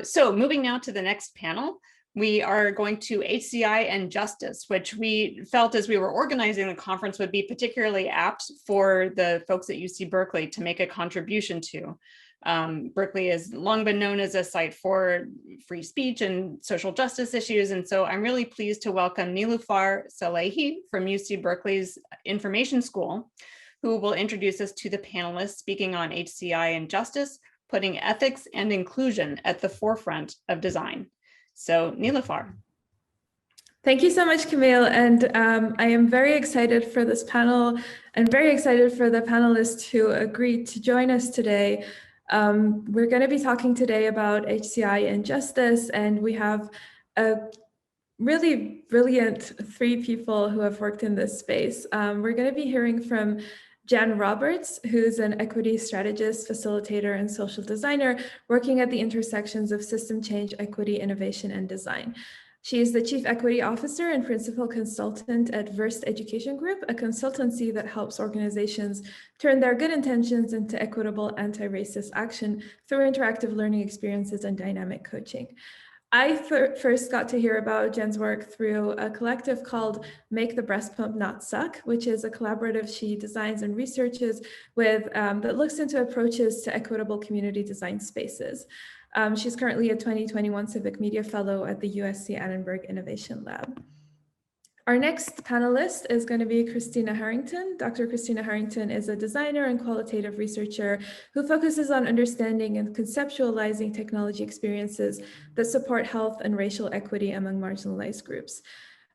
So moving now to the next panel, we are going to HCI and justice, which we felt as we were organizing the conference would be particularly apt for the folks at UC Berkeley to make a contribution to. Berkeley has long been known as a site for free speech and social justice issues. And so I'm really pleased to welcome Niloufar Salehi from UC Berkeley's Information School, who will introduce us to the panelists speaking on HCI and justice, putting ethics and inclusion at the forefront of design. So Niloufar. Thank you so much, Camille. And I am very excited for this panel and very excited for the panelists who agreed to join us today. We're going to be talking today about HCI and justice, and we have a really brilliant three people who have worked in this space. We're going to be hearing from Jenn Roberts, who's an equity strategist, facilitator, and social designer working at the intersections of system change, equity, innovation, and design. She is the Chief Equity Officer and Principal Consultant at VersedEd Education Group, a consultancy that helps organizations turn their good intentions into equitable anti-racist action through interactive learning experiences and dynamic coaching. I first got to hear about Jenn's work through a collective called Make the Breast Pump Not Suck, which is a collaborative she designs and researches with that looks into approaches to equitable community design spaces. She's currently a 2021 Civic Media Fellow at the USC Annenberg Innovation Lab. Our next panelist is going to be Christina Harrington. Dr. Christina Harrington is a designer and qualitative researcher who focuses on understanding and conceptualizing technology experiences that support health and racial equity among marginalized groups.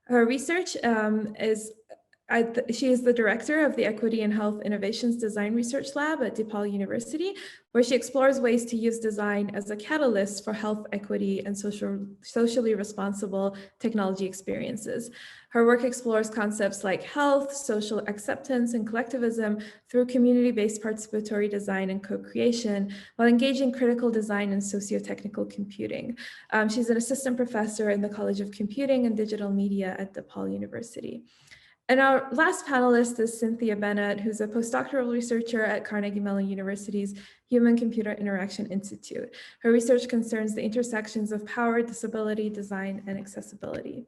Her research she is the director of the Equity and Health Innovations Design Research Lab at DePaul University, where she explores ways to use design as a catalyst for health equity and socially responsible technology experiences. Her work explores concepts like health, social acceptance, and collectivism through community-based participatory design and co-creation, while engaging critical design and socio-technical computing. She's an assistant professor in the College of Computing and Digital Media at DePaul University. And our last panelist is Cynthia Bennett, who's a postdoctoral researcher at Carnegie Mellon University's Human-Computer Interaction Institute. Her research concerns the intersections of power, disability, design, and accessibility.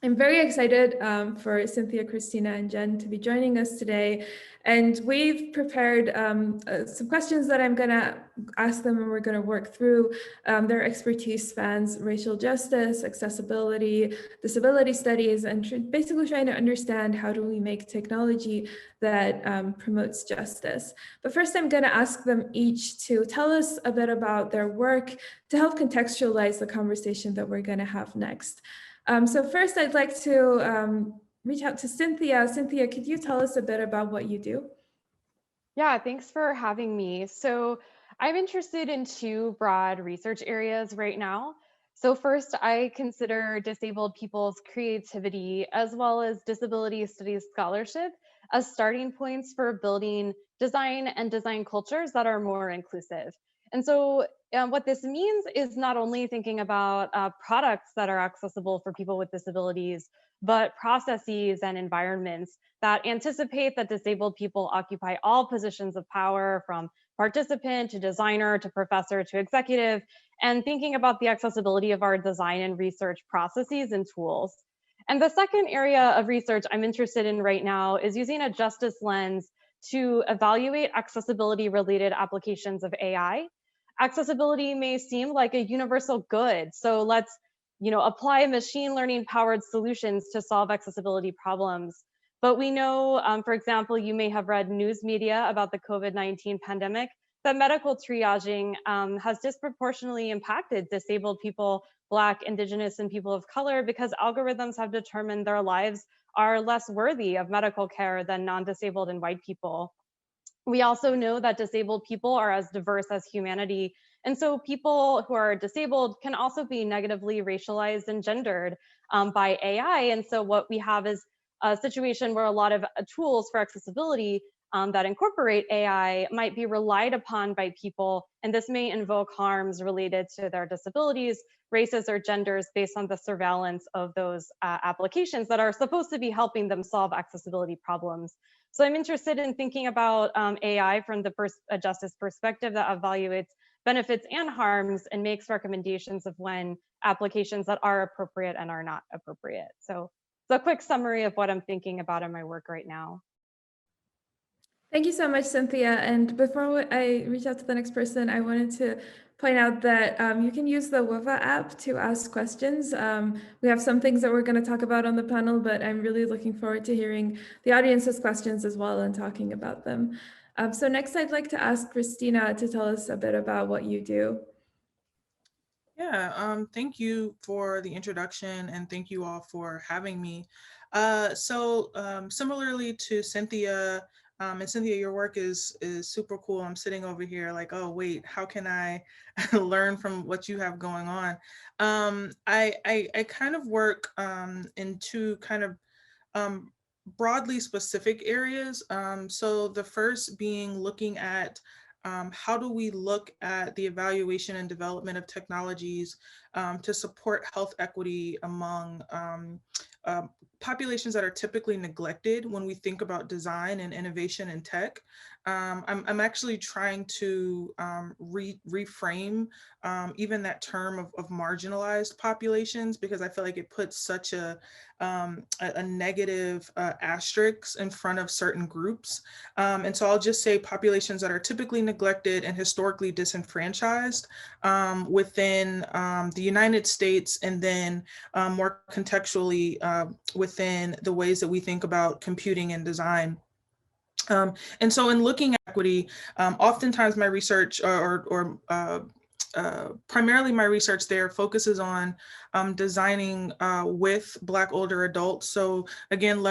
I'm very excited for Cynthia, Christina, and Jenn to be joining us today. And we've prepared some questions that I'm going to ask them, and we're going to work through. Their expertise spans racial justice, accessibility, disability studies, and basically trying to understand how do we make technology that promotes justice. But first, I'm going to ask them each to tell us a bit about their work to help contextualize the conversation that we're going to have next. So first, I'd like to reach out to Cynthia. Cynthia, could you tell us a bit about what you do? Yeah, thanks for having me. So I'm interested in two broad research areas right now. So first, I consider disabled people's creativity as well as disability studies scholarship as starting points for building design and design cultures that are more inclusive. And so what this means is not only thinking about products that are accessible for people with disabilities, but processes and environments that anticipate that disabled people occupy all positions of power, from participant to designer to professor to executive, and thinking about the accessibility of our design and research processes and tools. And the second area of research I'm interested in right now is using a justice lens to evaluate accessibility related applications of AI. Accessibility may seem like a universal good, so let's apply machine learning powered solutions to solve accessibility problems. But we know, for example, you may have read news media about the COVID-19 pandemic, that medical triaging has disproportionately impacted disabled people, Black, Indigenous, and people of color, because algorithms have determined their lives are less worthy of medical care than non-disabled and white people. We also know that disabled people are as diverse as humanity. And so people who are disabled can also be negatively racialized and gendered by AI. And so what we have is a situation where a lot of tools for accessibility that incorporate AI might be relied upon by people, and this may invoke harms related to their disabilities, races, or genders based on the surveillance of those applications that are supposed to be helping them solve accessibility problems. So I'm interested in thinking about AI from the justice perspective that evaluates benefits and harms and makes recommendations of when applications that are appropriate and are not appropriate. So a quick summary of what I'm thinking about in my work right now. Thank you so much, Cynthia. And before I reach out to the next person, I wanted to point out that you can use the WUVA app to ask questions. We have some things that we're going to talk about on the panel, but I'm really looking forward to hearing the audience's questions as well and talking about them. So next, I'd like to ask Christina to tell us a bit about what you do. Yeah, thank you for the introduction and thank you all for having me. Similarly to Cynthia, and Cynthia, your work is super cool. I'm sitting over here like, oh wait, how can I learn from what you have going on? I kind of work in two kind of broadly specific areas. So the first being looking at how do we look at the evaluation and development of technologies to support health equity among populations that are typically neglected when we think about design and innovation in tech. I'm actually trying to reframe even that term of marginalized populations, because I feel like it puts such a negative asterisk in front of certain groups. And so I'll just say populations that are typically neglected and historically disenfranchised within the United States, and then more contextually within the ways that we think about computing and design. And so in looking at equity, oftentimes my research primarily my research there focuses on designing with Black older adults. So again,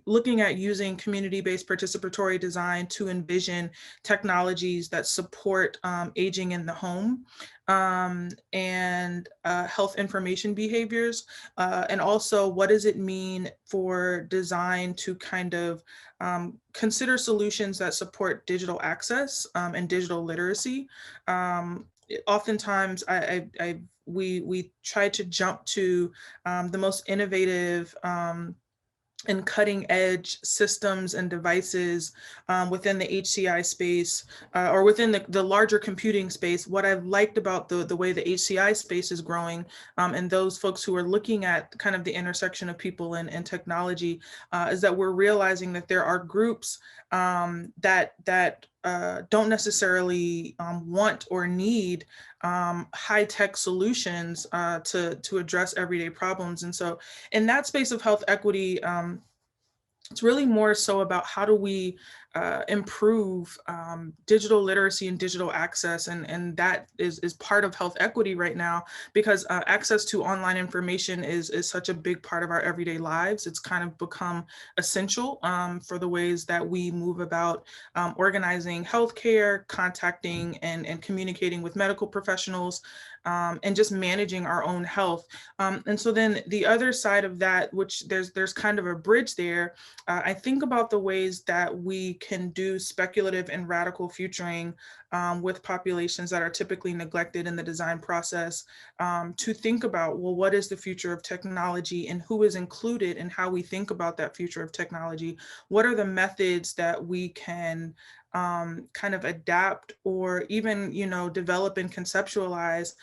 looking at using community-based participatory design to envision technologies that support aging in the home and health information behaviors. And also, what does it mean for design to kind of consider solutions that support digital access and digital literacy. Oftentimes, we try to jump to the most innovative and cutting edge systems and devices within the HCI space or within the larger computing space. What I've liked about the way the HCI space is growing and those folks who are looking at kind of the intersection of people and technology is that we're realizing that there are groups that don't necessarily want or need high-tech solutions to address everyday problems. And so in that space of health equity, it's really more so about how do we improve digital literacy and digital access, and that is part of health equity right now, because access to online information is such a big part of our everyday lives. It's kind of become essential for the ways that we move about organizing healthcare, contacting and communicating with medical professionals, and just managing our own health. And so then the other side of that, which there's kind of a bridge there, I think about the ways that we can do speculative and radical futuring with populations that are typically neglected in the design process, to think about, well, what is the future of technology and who is included in how we think about that future of technology? What are the methods that we can kind of adapt or even, develop and conceptualize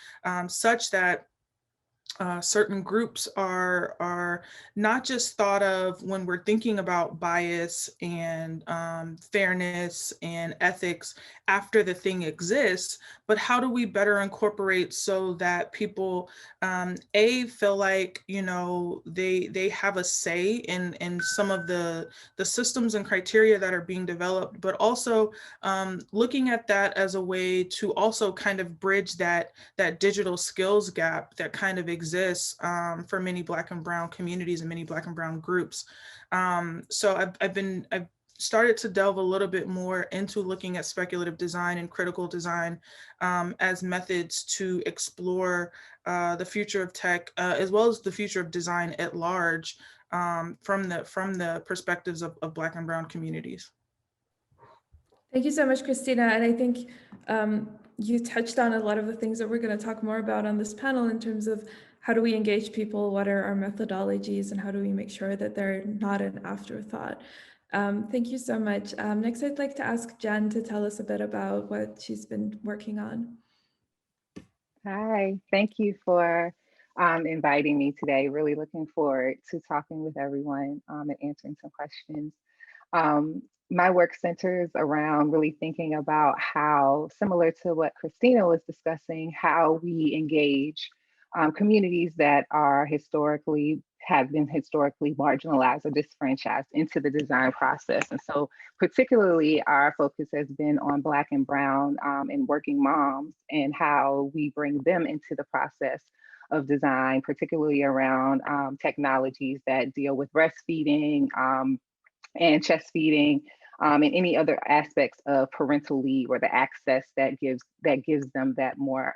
such that certain groups are not just thought of when we're thinking about bias and fairness and ethics after the thing exists, but how do we better incorporate so that people feel like they have a say in some of the systems and criteria that are being developed, but also looking at that as a way to also kind of bridge that digital skills gap that kind of exists for many Black and Brown communities and many Black and Brown groups. So I've started to delve a little bit more into looking at speculative design and critical design as methods to explore the future of tech, as well as the future of design at large, from the perspectives of Black and Brown communities. Thank you so much, Christina. And I think you touched on a lot of the things that we're going to talk more about on this panel in terms of how do we engage people, what are our methodologies, and how do we make sure that they're not an afterthought. Thank you so much. Next, I'd like to ask Jenn to tell us a bit about what she's been working on. Hi, thank you for inviting me today. Really looking forward to talking with everyone and answering some questions. My work centers around really thinking about how, similar to what Christina was discussing, how we engage communities that are have been historically marginalized or disenfranchised into the design process. And so particularly our focus has been on Black and Brown and working moms and how we bring them into the process of design, particularly around technologies that deal with breastfeeding, and chest feeding, and any other aspects of parental leave or the access that gives them that more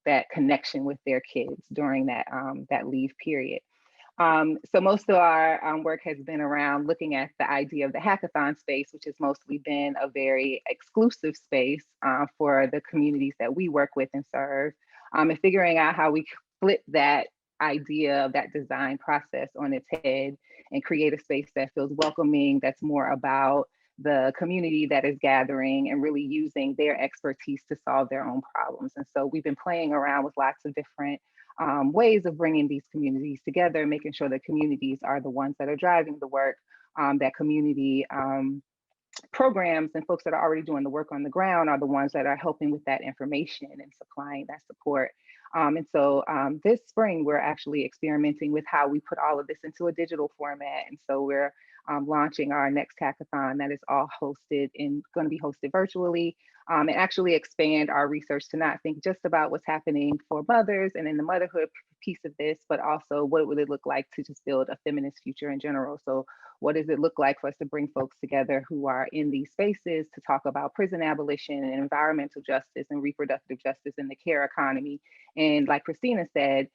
that connection with their kids during that leave period. So most of our work has been around looking at the idea of the hackathon space, which has mostly been a very exclusive space for the communities that we work with and serve, and figuring out how we flip that idea of that design process on its head and create a space that feels welcoming, that's more about the community that is gathering and really using their expertise to solve their own problems. And so we've been playing around with lots of different ways of bringing these communities together, making sure that communities are the ones that are driving the work, that community programs and folks that are already doing the work on the ground are the ones that are helping with that information and supplying that support. And so this spring, we're actually experimenting with how we put all of this into a digital format. And so we're launching our next hackathon that is all hosted and going to be hosted virtually, and actually expand our research to not think just about what's happening for mothers and in the motherhood piece of this, but also what would it look like to just build a feminist future in general. So what does it look like for us to bring folks together who are in these spaces to talk about prison abolition and environmental justice and reproductive justice in the care economy? And like Christina said,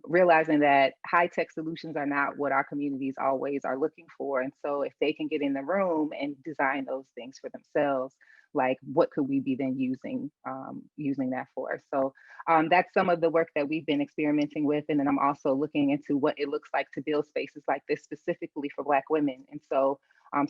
realizing that high-tech solutions are not what our communities always are looking for. And so if they can get in the room and design those things for themselves, like what could we be then using that for? So that's some of the work that we've been experimenting with. And then I'm also looking into what it looks like to build spaces like this specifically for Black women. And so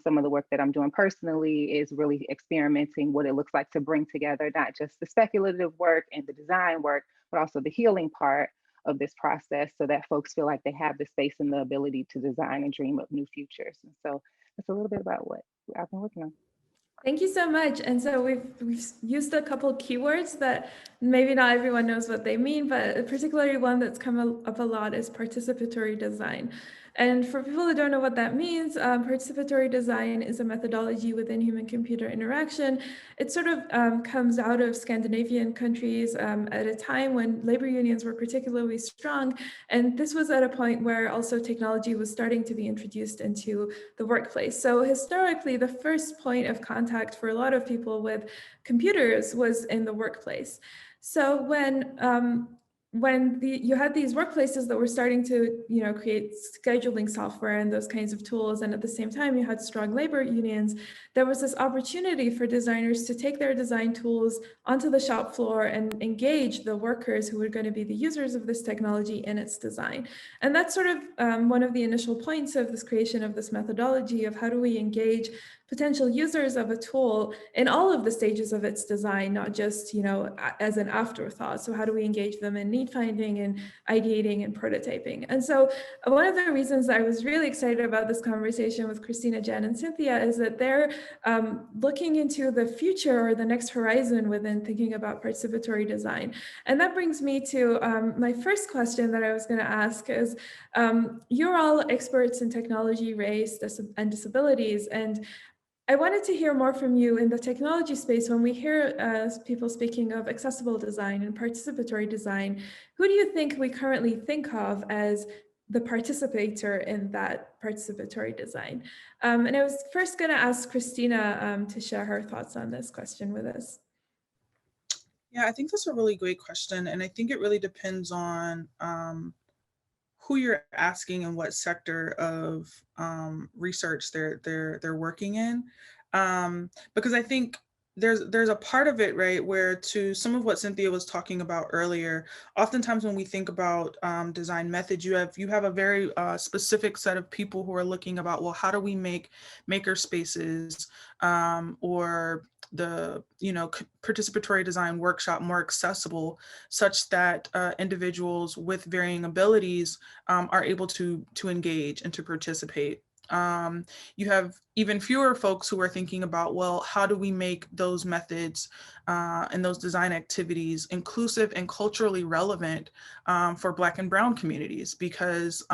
some of the work that I'm doing personally is really experimenting what it looks like to bring together not just the speculative work and the design work, but also the healing part of this process so that folks feel like they have the space and the ability to design and dream of new futures. And so that's a little bit about what I've been working on. Thank you so much. And so we've used a couple keywords that maybe not everyone knows what they mean, but particularly one that's come up a lot is participatory design. And for people who don't know what that means, participatory design is a methodology within human-computer interaction. It sort of comes out of Scandinavian countries at a time when labor unions were particularly strong. And this was at a point where also technology was starting to be introduced into the workplace. So historically, the first point of contact for a lot of people with computers was in the workplace. So when you had these workplaces that were starting to, create scheduling software and those kinds of tools, and at the same time you had strong labor unions, there was this opportunity for designers to take their design tools onto the shop floor and engage the workers who were going to be the users of this technology in its design. And that's sort of one of the initial points of this creation of this methodology of how do we engage potential users of a tool in all of the stages of its design, not just, as an afterthought. So how do we engage them in need finding and ideating and prototyping? And so one of the reasons I was really excited about this conversation with Christina, Jenn, and Cynthia is that they're looking into the future or the next horizon within thinking about participatory design. And that brings me to my first question that I was going to ask is, you're all experts in technology, race, and disabilities, and I wanted to hear more from you in the technology space. When we hear people speaking of accessible design and participatory design, who do you think we currently think of as the participator in that participatory design? And I was first going to ask Christina to share her thoughts on this question with us. Yeah, I think that's a really great question. And I think it really depends on who you're asking and what sector of research they're working in, because I think there's a part of it, right, where to some of what Cynthia was talking about earlier, oftentimes when we think about design methods, you have a very specific set of people who are looking about, well, how do we make maker spaces or the participatory design workshop more accessible, such that individuals with varying abilities are able to engage and to participate. You have even fewer folks who are thinking about, well, how do we make those methods and those design activities inclusive and culturally relevant for Black and Brown communities? Because,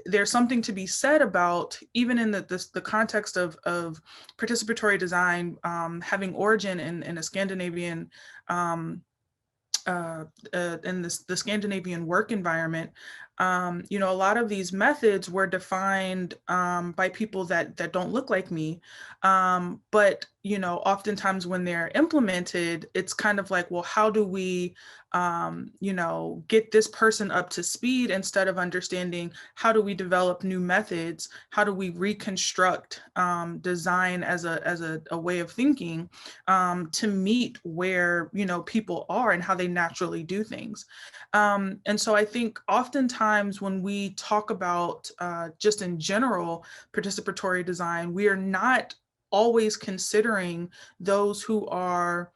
there's something to be said about, even in the context of participatory design having origin in a Scandinavian in the Scandinavian work environment. A lot of these methods were defined by people that don't look like me, but oftentimes when they're implemented, it's kind of like, well, how do we get this person up to speed, instead of understanding how do we develop new methods, how do we reconstruct design as a way of thinking to meet where people are and how they naturally do things. And so I think oftentimes when we talk about just in general participatory design, we are not always considering those who are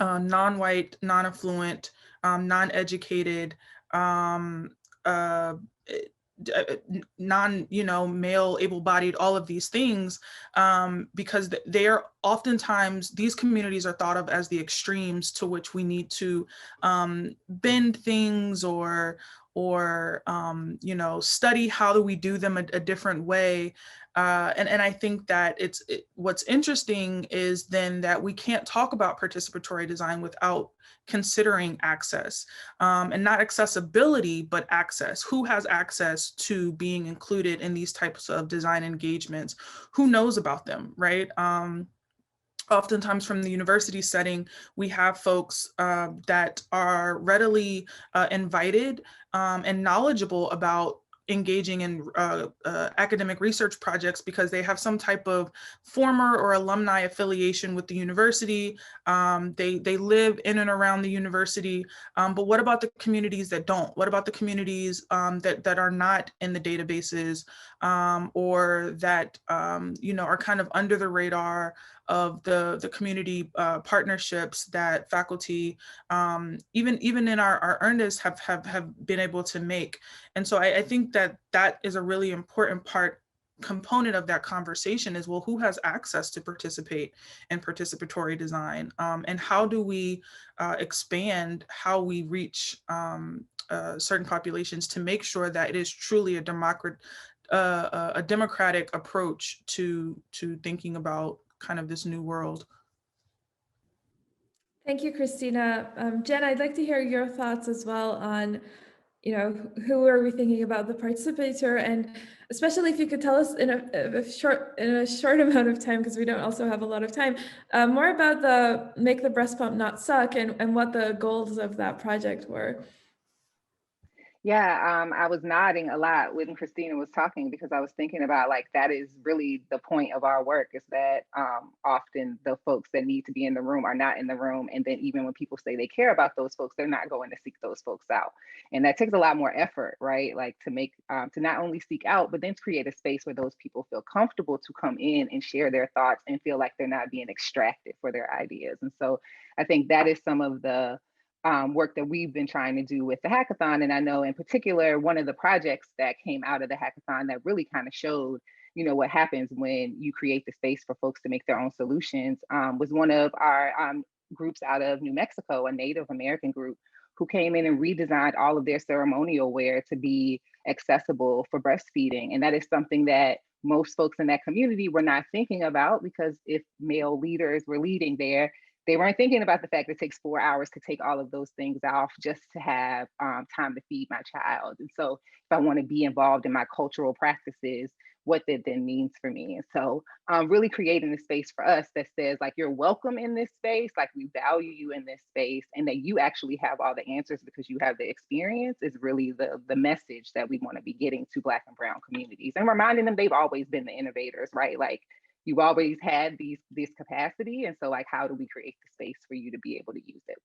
non-white, non-affluent, non-educated, non-male, able-bodied, all of these things, because they are oftentimes, these communities are thought of as the extremes to which we need to bend things or study how do we do them a different way. And I think that what's interesting is then that we can't talk about participatory design without considering access, and not accessibility, but access. Who has access to being included in these types of design engagements? Who knows about them, right? Oftentimes from the university setting, we have folks that are readily invited and knowledgeable about engaging in academic research projects because they have some type of former or alumni affiliation with the university. They live in and around the university. But what about the communities that don't? What about the communities that are not in the databases or that are kind of under the radar of the community partnerships that faculty, even in our earnest, have been able to make. And so I think that is a really important component of that conversation is, well, who has access to participate in participatory design? And how do we expand how we reach certain populations to make sure that it is truly a democratic approach to thinking about kind of this new world. Thank you, Christina. Jenn, I'd like to hear your thoughts as well on, who are we thinking about the participator, and especially if you could tell us in a short amount of time, because we don't also have a lot of time, more about the Make the Breast Pump Not Suck and what the goals of that project were. Yeah, I was nodding a lot when Christina was talking because I was thinking about that is really the point of our work, is that often the folks that need to be in the room are not in the room. And then even when people say they care about those folks, they're not going to seek those folks out. And that takes a lot more effort, right? To not only seek out, but then to create a space where those people feel comfortable to come in and share their thoughts and feel like they're not being extracted for their ideas. And so I think that is some of the work that we've been trying to do with the hackathon. And I know in particular, one of the projects that came out of the hackathon that really kind of showed, what happens when you create the space for folks to make their own solutions was one of our groups out of New Mexico, a Native American group, who came in and redesigned all of their ceremonial wear to be accessible for breastfeeding. And that is something that most folks in that community were not thinking about, because if male leaders were leading there, they weren't thinking about the fact that it takes 4 hours to take all of those things off just to have time to feed my child. And so if I want to be involved in my cultural practices, what that then means for me. And so really creating a space for us that says you're welcome in this space, we value you in this space, and that you actually have all the answers because you have the experience is really the message that we want to be getting to Black and Brown communities, and reminding them they've always been the innovators, right? You've always had this capacity. And so how do we create the space for you to be able to use it?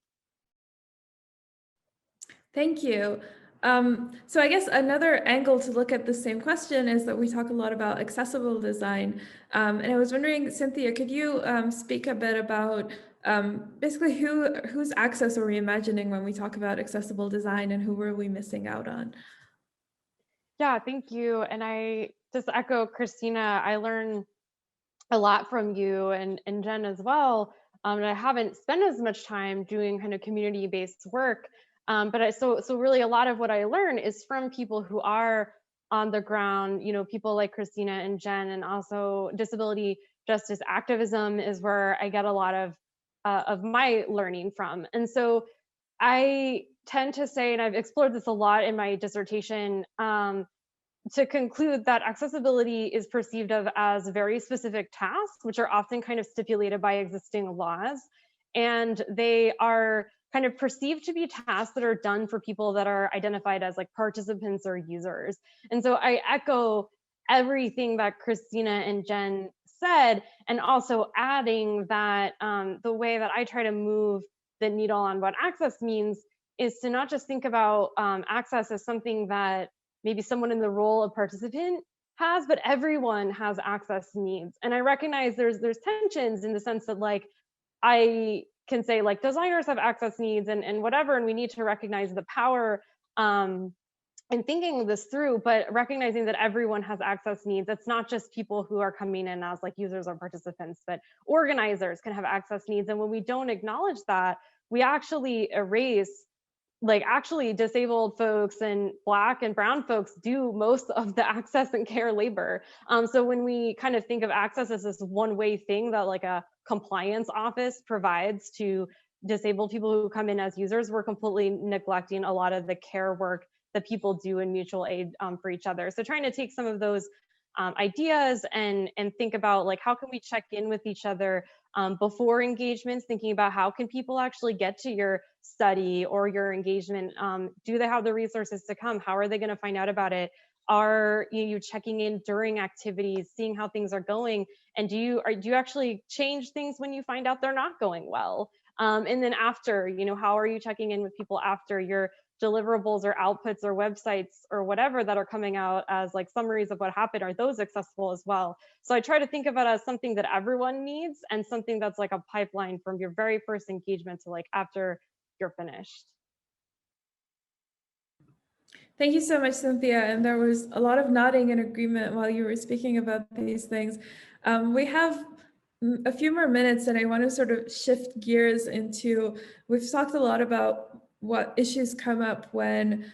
Thank you. So I guess another angle to look at the same question is that we talk a lot about accessible design. And I was wondering, Cynthia, could you speak a bit about basically whose access are we imagining when we talk about accessible design, and who are we missing out on? Yeah, thank you. And I just echo Christina, I learn a lot from you and Jenn as well. And I haven't spent as much time doing kind of community-based work. But so really a lot of what I learn is from people who are on the ground, you know, people like Christina and Jenn, and also disability justice activism is where I get a lot of my learning from. And so I tend to say, and I've explored this a lot in my dissertation, to conclude that accessibility is perceived of as very specific tasks, which are often kind of stipulated by existing laws. And they are kind of perceived to be tasks that are done for people that are identified as like participants or users. And so I echo everything that Christina and Jenn said, and also adding that the way that I try to move the needle on what access means is to not just think about access as something that maybe someone in the role of participant has, but everyone has access needs. And I recognize there's tensions in the sense that like, I can say like designers have access needs and whatever, and we need to recognize the power in thinking this through, but recognizing that everyone has access needs. It's not just people who are coming in as like users or participants, but organizers can have access needs. And when we don't acknowledge that, we actually erase, like actually disabled folks and Black and brown folks do most of the access and care labor. So when we kind of think of access as this one-way thing that like a compliance office provides to disabled people who come in as users, we're completely neglecting a lot of the care work that people do in mutual aid for each other. So trying to take some of those ideas and think about like, how can we check in with each other before engagements, thinking about how can people actually get to your study or your engagement? Do they have the resources to come? How are they going to find out about it? Are you checking in during activities, seeing how things are going? And do you actually change things when you find out they're not going well? And then after, you know, how are you checking in with people after your deliverables or outputs or websites or whatever that are coming out as like summaries of what happened? Are those accessible as well? So I try to think of it as something that everyone needs and something that's like a pipeline from your very first engagement to like after you're finished. Thank you so much, Cynthia. And there was a lot of nodding in agreement while you were speaking about these things. We have a few more minutes, and I want to sort of shift gears into, we've talked a lot about what issues come up when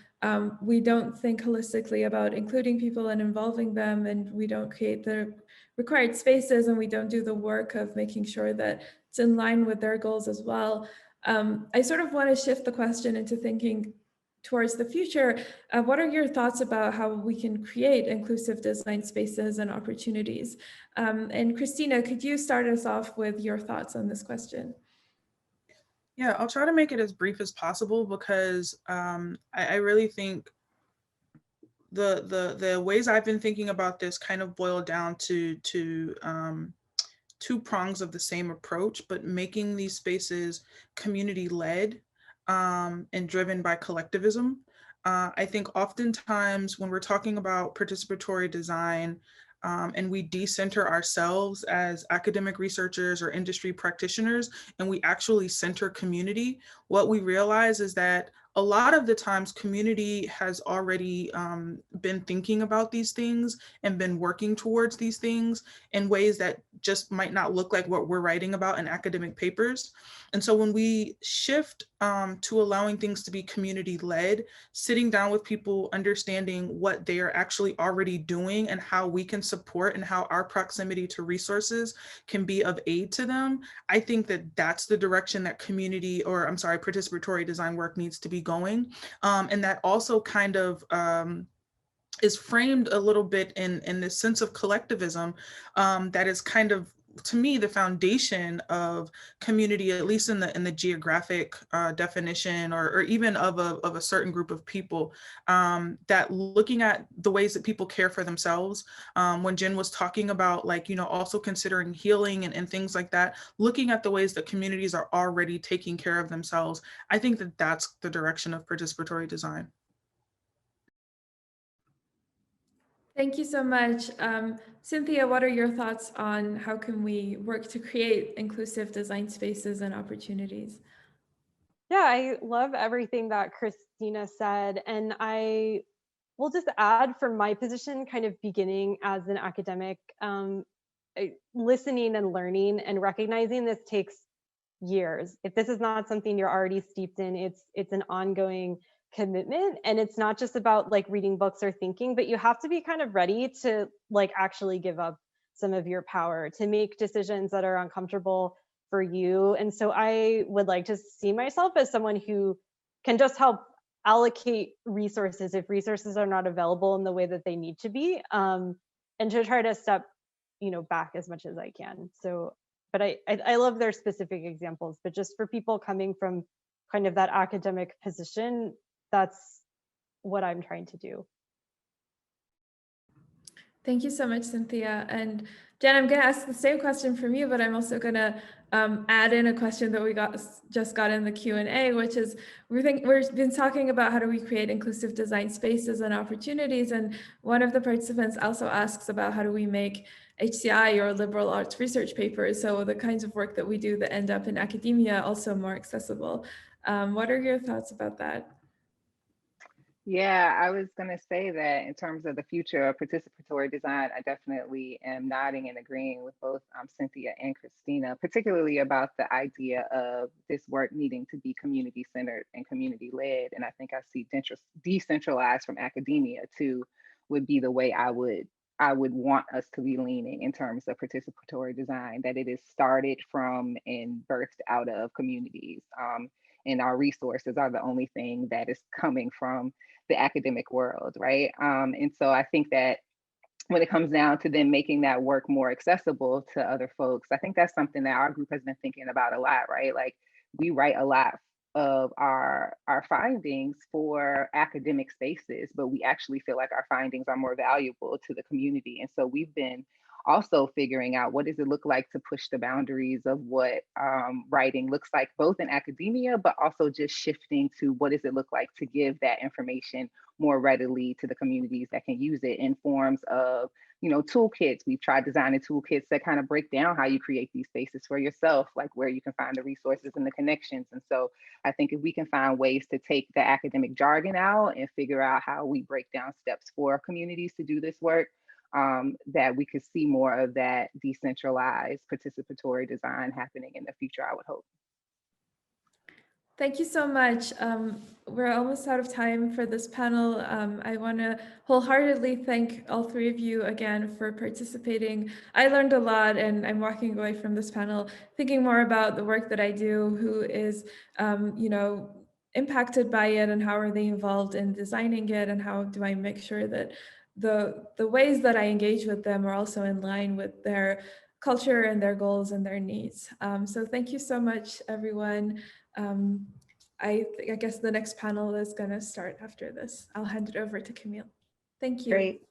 we don't think holistically about including people and involving them, and we don't create the required spaces, and we don't do the work of making sure that it's in line with their goals as well. I sort of want to shift the question into thinking towards the future. What are your thoughts about how we can create inclusive design spaces and opportunities? And Christina, could you start us off with your thoughts on this question? Yeah, I'll try to make it as brief as possible because I really think the ways I've been thinking about this kind of boil down to two prongs of the same approach, but making these spaces community-led and driven by collectivism. I think oftentimes when we're talking about participatory design, and we decenter ourselves as academic researchers or industry practitioners, and we actually center community, what we realize is that a lot of the times community has already been thinking about these things and been working towards these things in ways that just might not look like what we're writing about in academic papers. And so when we shift to allowing things to be community-led, sitting down with people, understanding what they are actually already doing and how we can support and how our proximity to resources can be of aid to them, I think that that's the direction that participatory design work needs to be going. And that also kind of is framed a little bit in this sense of collectivism that is kind of, to me, the foundation of community, at least in the geographic definition, or even of a certain group of people, that looking at the ways that people care for themselves. When Jenn was talking about, like, you know, also considering healing and things like that, looking at the ways that communities are already taking care of themselves, I think that that's the direction of participatory design. Thank you so much. Cynthia, what are your thoughts on how can we work to create inclusive design spaces and opportunities? Yeah, I love everything that Christina said. And I will just add from my position, kind of beginning as an academic, listening and learning and recognizing this takes years. If this is not something you're already steeped in, it's an ongoing commitment. And it's not just about like reading books or thinking, but you have to be kind of ready to like actually give up some of your power to make decisions that are uncomfortable for you. And so I would like to see myself as someone who can just help allocate resources if resources are not available in the way that they need to be, and to try to step back as much as I can. So but I love their specific examples, but just for people coming from kind of that academic position, that's what I'm trying to do. Thank you so much, Cynthia. And Jen, I'm going to ask the same question from you, but I'm also going to add in a question that we just got in the Q&A, which is we've been talking about how do we create inclusive design spaces and opportunities. And one of the participants also asks about how do we make HCI or liberal arts research papers, so the kinds of work that we do that end up in academia, also more accessible. What are your thoughts about that? Yeah, I was going to say that in terms of the future of participatory design, I definitely am nodding and agreeing with both Cynthia and Christina, particularly about the idea of this work needing to be community-centered and community-led. And I think I see decentralized from academia too would be the way I would want us to be leaning in terms of participatory design, that it is started from and birthed out of communities. And our resources are the only thing that is coming from the academic world, right? And so I think that when it comes down to then making that work more accessible to other folks, I think that's something that our group has been thinking about a lot, right? Like we write a lot of our findings for academic spaces, but we actually feel like our findings are more valuable to the community. And so we've been also figuring out what does it look like to push the boundaries of what writing looks like, both in academia, but also just shifting to what does it look like to give that information more readily to the communities that can use it in forms of, toolkits. We've tried designing toolkits that kind of break down how you create these spaces for yourself, like where you can find the resources and the connections. And so I think if we can find ways to take the academic jargon out and figure out how we break down steps for communities to do this work, that we could see more of that decentralized participatory design happening in the future, I would hope. Thank you so much. We're almost out of time for this panel. I want to wholeheartedly thank all three of you again for participating. I learned a lot, and I'm walking away from this panel thinking more about the work that I do, who is, impacted by it, and how are they involved in designing it, and how do I make sure that the ways that I engage with them are also in line with their culture and their goals and their needs. So thank you so much, everyone. I guess the next panel is going to start after this. I'll hand it over to Camille. Thank you. Great.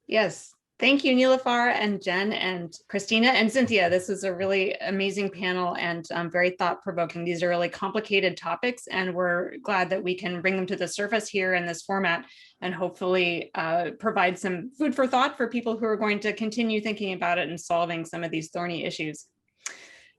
Yes. Thank you, Niloufar and Jen and Christina and Cynthia. This is a really amazing panel and very thought-provoking. These are really complicated topics, and we're glad that we can bring them to the surface here in this format and hopefully provide some food for thought for people who are going to continue thinking about it and solving some of these thorny issues.